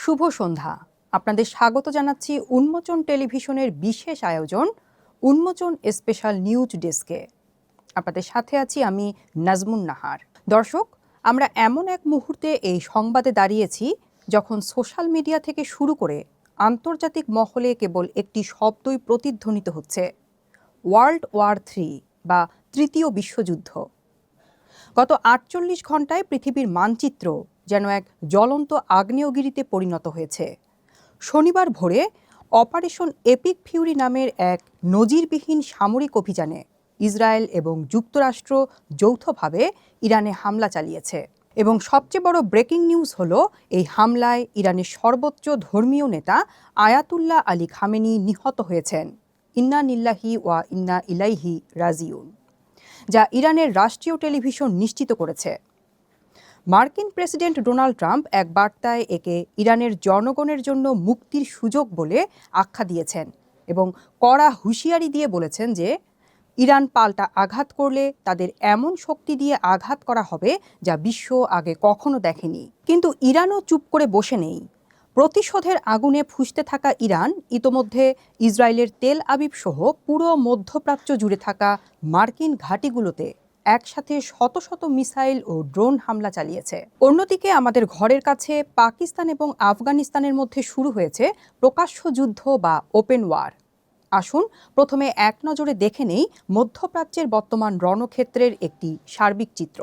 শুভ সন্ধ্যা। আপনাদের স্বাগত জানাচ্ছি উন্মোচন টেলিভিশনের বিশেষ আয়োজন উন্মোচন স্পেশাল নিউজ ডেস্কে। আপনাদের সাথে আছি আমি নাজমুন নাহার। দর্শক, আমরা এমন এক মুহূর্তে এই সংবাদে দাঁড়িয়েছি যখন সোশ্যাল মিডিয়া থেকে শুরু করে আন্তর্জাতিক মহলে কেবল একটি শব্দই প্রতিধ্বনিত হচ্ছে, ওয়ার্ল্ড ওয়ার 3 বা তৃতীয় বিশ্বযুদ্ধ। গত ৪৮ ঘন্টায় পৃথিবীর মানচিত্র যেন এক জ্বলন্ত আগ্নেয়গিরিতে পরিণত হয়েছে। শনিবার ভোরে অপারেশন এপিক ফিউরি নামের এক নজিরবিহীন সামরিক অভিযানে ইসরায়েল এবং যুক্তরাষ্ট্র যৌথভাবে ইরানে হামলা চালিয়েছে। এবং সবচেয়ে বড় ব্রেকিং নিউজ হলো, এই হামলায় ইরানের সর্বোচ্চ ধর্মীয় নেতা আয়াতুল্লাহ আলী খামেনি নিহত হয়েছেন। ইন্না নিল্লাহি ওয়া ইন্না ইলাইহি রাজিউন, যা ইরানের রাষ্ট্রীয় টেলিভিশন নিশ্চিত করেছে। মার্কিন প্রেসিডেন্ট ডোনাল্ড ট্রাম্প এক বার্তায় একে ইরানের জনগণের জন্য মুক্তির সুযোগ বলে আখ্যা দিয়েছেন এবং কড়া হুঁশিয়ারি দিয়ে বলেছেন যে ইরান পাল্টা আঘাত করলে তাদের এমন শক্তি দিয়ে আঘাত করা হবে যা বিশ্ব আগে কখনো দেখেনি। কিন্তু ইরানও চুপ করে বসে নেই। প্রতিশোধের আগুনে ফুঁসতে থাকা ইরান ইতোমধ্যে ইসরায়েলের তেল আবিব সহ পুরো মধ্যপ্রাচ্য জুড়ে থাকা মার্কিন ঘাঁটিগুলোতে একসাথে শত শত মিসাইল ও ড্রোন হামলা চালিয়েছে। অন্যদিকে আমাদের ঘরের কাছে পাকিস্তান এবং আফগানিস্তানের মধ্যে শুরু হয়েছে প্রকাশ্য যুদ্ধ বা ওপেন ওয়ার। আসুন প্রথমে এক নজরে দেখে নেই মধ্যপ্রাচ্যের বর্তমান রণক্ষেত্রের একটি সার্বিক চিত্র।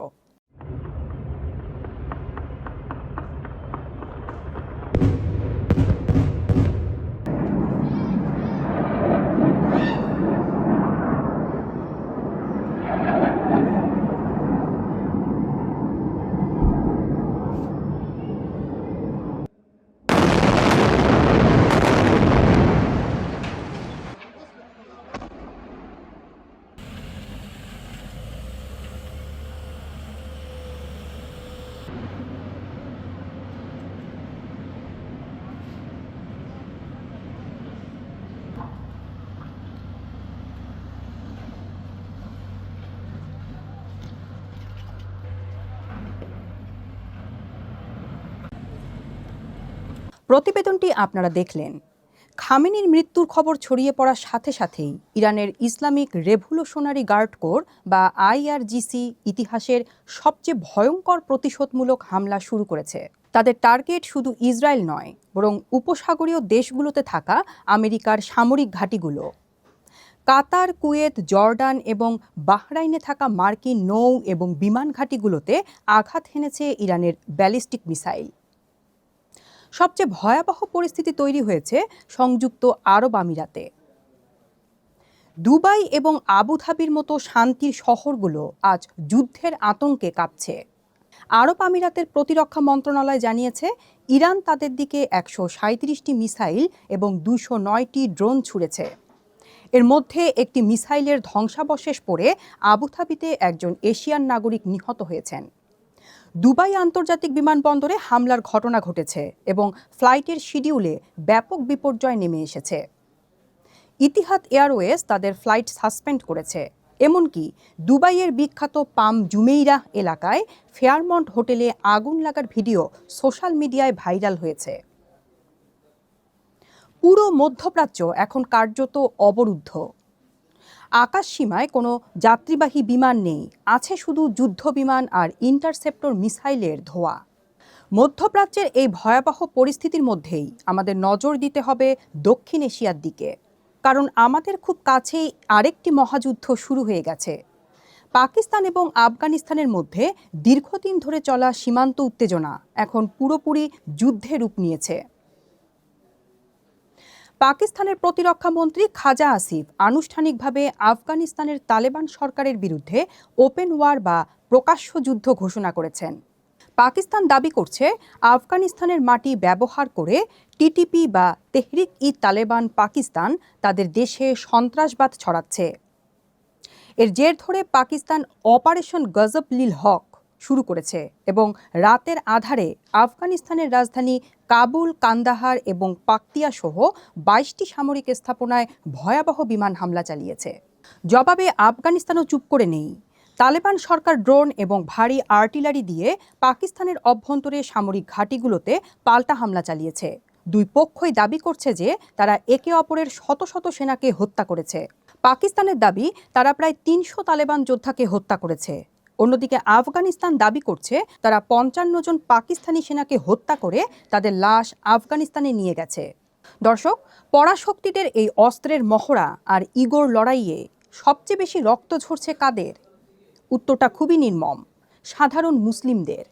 প্রতিবেদনটি আপনারা দেখলেন। খামেনির মৃত্যুর খবর ছড়িয়ে পড়ার সাথে সাথেই ইরানের ইসলামিক রেভলিউশনারি গার্ড কোর বা আইআরজিসি ইতিহাসের সবচেয়ে ভয়ঙ্কর প্রতিশোধমূলক হামলা শুরু করেছে। তাদের টার্গেট শুধু ইসরায়েল নয়, বরং উপসাগরীয় দেশগুলোতে থাকা আমেরিকার সামরিক ঘাঁটিগুলো। কাতার, কুয়েত, জর্ডান এবং বাহরাইনে থাকা মার্কিন নৌ এবং বিমান ঘাঁটিগুলোতে আঘাত হেনেছে ইরানের ব্যালিস্টিক মিসাইল। সবচেয়ে ভয়াবহ পরিস্থিতি তৈরি হয়েছে সংযুক্ত আরব আমিরাতে। দুবাই এবং আবুধাবির মতো শান্তির শহরগুলো আজ যুদ্ধের আতঙ্কে কাঁপছে। আরব আমিরাতের প্রতিরক্ষা মন্ত্রণালয় জানিয়েছে, ইরান তাদের দিকে ১৩৭টি মিসাইল এবং ২০৯টি ড্রোন ছুড়েছে। এর মধ্যে একটি মিসাইলের ধ্বংসাবশেষ পড়ে আবুধাবিতে একজন এশিয়ান নাগরিক নিহত হয়েছেন। দুবাই আন্তর্জাতিক বিমানবন্দরে হামলার ঘটনা ঘটেছে এবং ফ্লাইটের শিডিউলে ব্যাপক বিপর্যয় নেমে এসেছে। ইতিহাদ এয়ারওয়েজ তাদের ফ্লাইট সাসপেন্ড করেছে। এমনকি দুবাইয়ের বিখ্যাত পাম জুমেইরাহ এলাকায় ফেয়ারমন্ট হোটেলে আগুন লাগার ভিডিও সোশ্যাল মিডিয়ায় ভাইরাল হয়েছে। পুরো মধ্যপ্রাচ্য এখন কার্যত অবরুদ্ধ। আকাশ সীমায় কোনো যাত্রীবাহী বিমান নেই, আছে শুধু যুদ্ধ বিমান আর ইন্টারসেপ্টর মিসাইলের ধোঁয়া। মধ্যপ্রাচ্যের এই ভয়াবহ পরিস্থিতির মধ্যেই আমাদের নজর দিতে হবে দক্ষিণ এশিয়ার দিকে, কারণ আমাদের খুব কাছেই আরেকটি মহাযুদ্ধ শুরু হয়ে গেছে। পাকিস্তান এবং আফগানিস্তানের মধ্যে দীর্ঘদিন ধরে চলা সীমান্ত উত্তেজনা এখন পুরোপুরি যুদ্ধে রূপ নিয়েছে। পাকিস্তানের প্রতিরক্ষা মন্ত্রী খাজা আসিফ আনুষ্ঠানিকভাবে আফগানিস্তানের তালেবান সরকারের বিরুদ্ধে ওপেন ওয়ার বা প্রকাশ্য যুদ্ধ ঘোষণা করেছেন। পাকিস্তান দাবি করছে, আফগানিস্তানের মাটি ব্যবহার করে টিটিপি বা তেহরিক ই তালেবান পাকিস্তান তাদের দেশে সন্ত্রাসবাদ ছড়াচ্ছে। এর জের ধরে পাকিস্তান অপারেশন গজব লিল হক শুরু করেছে এবং রাতের আধারে আফগানিস্তানের রাজধানী কাবুল, কান্দাহার এবং পাকতিয়া সহ ২২টি সামরিক স্থাপনায় ভয়াবহ বিমান হামলা চালিয়েছে। জবাবে আফগানিস্তানও চুপ করে নেই। তালেবান সরকার ড্রোন এবং ভারী আর্টিলারি দিয়ে পাকিস্তানের অভ্যন্তরে সামরিক ঘাঁটিগুলোতে পাল্টা হামলা চালিয়েছে। দুই পক্ষই দাবি করছে যে তারা একে অপরের শত শত সেনাকে হত্যা করেছে। পাকিস্তানের দাবি তারা প্রায় ৩০০ তালেবান যোদ্ধাকে হত্যা করেছে। অন্যদিকে আফগানিস্তান দাবি করছে তারা ৫৫ জন পাকিস্তানি সেনাকে হত্যা করে তাদের লাশ আফগানিস্তানে নিয়ে গেছে। দর্শক, পরাশক্তিদের এই অস্ত্রের মহড়া আর ইগোর লড়াইয়ে সবচেয়ে বেশি রক্ত ঝরছে কাদের? উত্তরটা খুবই নির্মম, সাধারণ মুসলিমদের।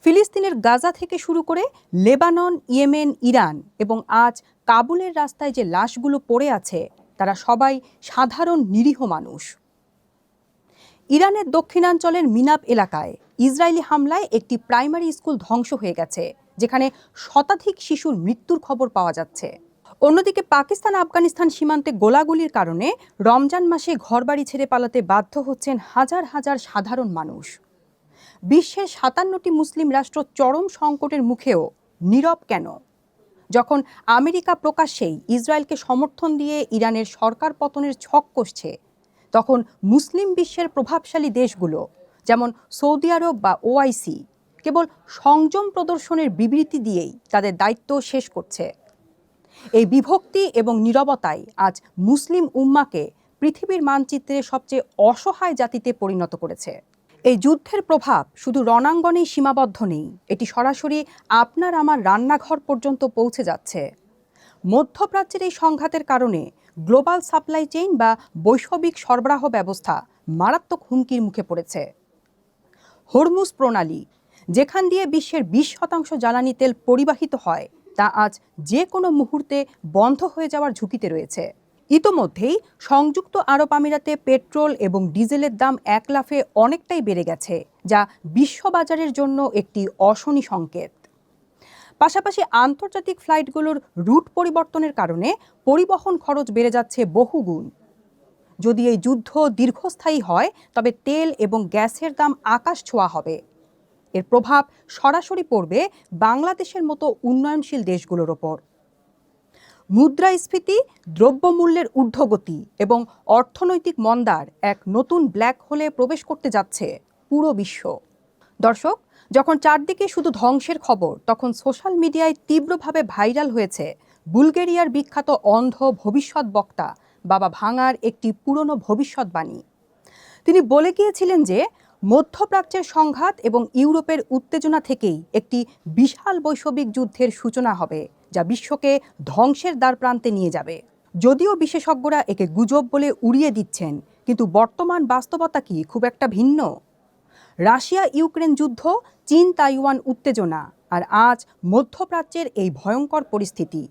ফিলিস্তিনের গাজা থেকে শুরু করে লেবানন, ইয়েমেন, ইরান এবং আজ কাবুলের রাস্তায় যে লাশগুলো পড়ে আছে তারা সবাই সাধারণ নিরীহ মানুষ। ইরানের দক্ষিণাঞ্চলের মিনাব এলাকায় ইসরায়েলি হামলায় একটি প্রাইমারি স্কুল ধ্বংস হয়ে গেছে, যেখানে শতাধিক শিশুর মৃত্যুর খবর পাওয়া যাচ্ছে। অন্যদিকে পাকিস্তান আফগানিস্তান সীমান্তে গোলাগুলির কারণে রমজান মাসে ঘরবাড়ি ছেড়ে পালাতে বাধ্য হচ্ছেন হাজার হাজার সাধারণ মানুষ। বিশ্বের ৫৭টি মুসলিম রাষ্ট্র চরম সংকটের মুখেও নীরব কেন? যখন আমেরিকা প্রকাশ্যেই ইসরায়েলকে সমর্থন দিয়ে ইরানের সরকার পতনের ছক কষছে, তখন মুসলিম বিশ্বের প্রভাবশালী দেশগুলো যেমন সৌদি আরব বা ওআইসি কেবল সংযম প্রদর্শনের বিবৃতি দিয়েই তাদের দায়িত্ব শেষ করছে। এই বিভক্তি এবং নীরবতাই আজ মুসলিম উম্মাকে পৃথিবীর মানচিত্রে সবচেয়ে অসহায় জাতিতে পরিণত করেছে। এই যুদ্ধের প্রভাব শুধু রণাঙ্গনেই সীমাবদ্ধ নেই, এটি সরাসরি আপনার আমার রান্নাঘর পর্যন্ত পৌঁছে যাচ্ছে। মধ্যপ্রাচ্যের এই সংঘাতের কারণে গ্লোবাল সাপ্লাই চেইন বা বৈশ্বিক সরবরাহ ব্যবস্থা মারাত্মক হুমকির মুখে পড়েছে। হরমুজ প্রণালী, যেখান দিয়ে বিশ্বের ২০% জ্বালানি তেল পরিবাহিত হয়, তা আজ যে কোনো মুহূর্তে বন্ধ হয়ে যাওয়ার ঝুঁকিতে রয়েছে। ইতোমধ্যেই সংযুক্ত আরব আমিরাতে পেট্রোল এবং ডিজেলের দাম এক লাফে অনেকটাই বেড়ে গেছে, যা বিশ্ববাজারের জন্য একটি অশনি সংকেত। পাশাপাশি আন্তর্জাতিক ফ্লাইটগুলোর রুট পরিবর্তনের কারণে পরিবহন খরচ বেড়ে যাচ্ছে বহুগুণ। যদি এই যুদ্ধ দীর্ঘস্থায়ী হয়, তবে তেল এবং গ্যাসের দাম আকাশ ছোঁয়া হবে। এর প্রভাব সরাসরি পড়বে বাংলাদেশের মতো উন্নয়নশীল দেশগুলোর ওপর। মুদ্রাস্ফীতি, দ্রব্যমূল্যের ঊর্ধ্বগতি এবং অর্থনৈতিক মন্দার এক নতুন ব্ল্যাক হোলে প্রবেশ করতে যাচ্ছে পুরো বিশ্ব। দর্শক, যখন চারদিকে শুধু ধ্বংসের খবর, তখন সোশ্যাল মিডিয়ায় তীব্রভাবে ভাইরাল হয়েছে বুলগেরিয়ার বিখ্যাত অন্ধ ভবিষ্যৎ বক্তা বাবা ভাঙার একটি পুরনো ভবিষ্যৎবাণী। তিনি বলে গিয়েছিলেন যে মধ্যপ্রাচ্যের সংঘাত এবং ইউরোপের উত্তেজনা থেকেই একটি বিশাল বৈশ্বিক যুদ্ধের সূচনা হবে, যা বিশ্বকে ধ্বংসের দ্বারপ্রান্তে নিয়ে যাবে। যদিও বিশেষজ্ঞরা একে গুজব বলে উড়িয়ে দিচ্ছেন, কিন্তু বর্তমান বাস্তবতা কি খুব একটা ভিন্ন? রাশিয়া ইউক্রেন যুদ্ধ, চীন তাইওয়ান উত্তেজনা, আর আজ মধ্যপ্রাচ্যের এই ভয়ঙ্কর পরিস্থিতি,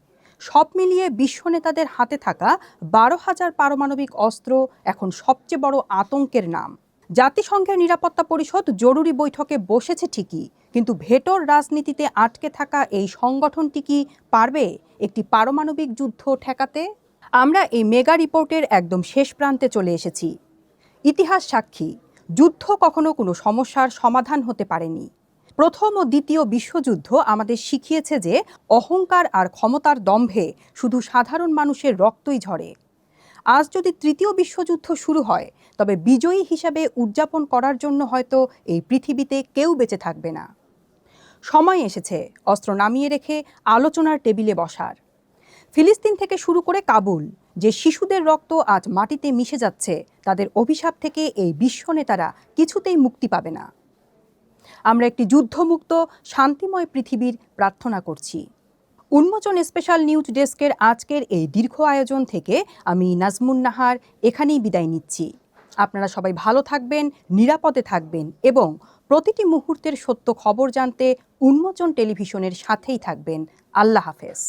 সব মিলিয়ে বিশ্ব নেতাদের হাতে থাকা ১২,০০০ পারমাণবিক অস্ত্র এখন সবচেয়ে বড় আতঙ্কের নাম। জাতিসংঘের নিরাপত্তা পরিষদ জরুরি বৈঠকে বসেছে ঠিকই, কিন্তু ভেটোর রাজনীতিতে আটকে থাকা এই সংগঠনটি কি পারবে একটি পারমাণবিক যুদ্ধ ঠেকাতে? আমরা এই মেগা রিপোর্টের একদম শেষ প্রান্তে চলে এসেছি। ইতিহাস সাক্ষী, যুদ্ধ কখনো কোনো সমস্যার সমাধান হতে পারেনি। প্রথম ও দ্বিতীয় বিশ্বযুদ্ধ আমাদের শিখিয়েছে যে অহংকার আর ক্ষমতার দম্ভে শুধু সাধারণ মানুষের রক্তই ঝরে। আজ যদি তৃতীয় বিশ্বযুদ্ধ শুরু হয়, তবে বিজয়ী হিসাবে উদযাপন করার জন্য হয়তো এই পৃথিবীতে কেউ বেঁচে থাকবে না। সময় এসেছে অস্ত্র নামিয়ে রেখে আলোচনার টেবিলে বসার। ফিলিস্তিন থেকে শুরু করে কাবুল, যে শিশুদের রক্ত আজ মাটিতে মিশে যাচ্ছে, তাদের অভিশাপ থেকে এই বিশ্ব নেতারা কিছুতেই মুক্তি পাবে না। আমরা একটি যুদ্ধমুক্ত শান্তিময় পৃথিবীর প্রার্থনা করছি। উন্মোচন স্পেশাল নিউজ ডেস্কের আজকের এই দীর্ঘ আয়োজন থেকে আমি নাজমুন নাহার এখানেই বিদায় নিচ্ছি। আপনারা সবাই ভালো থাকবেন, নিরাপদে থাকবেন এবং প্রতিটি মুহূর্তের সত্য খবর জানতে উন্মোচন টেলিভিশনের সাথেই থাকবেন। আল্লাহ হাফেজ।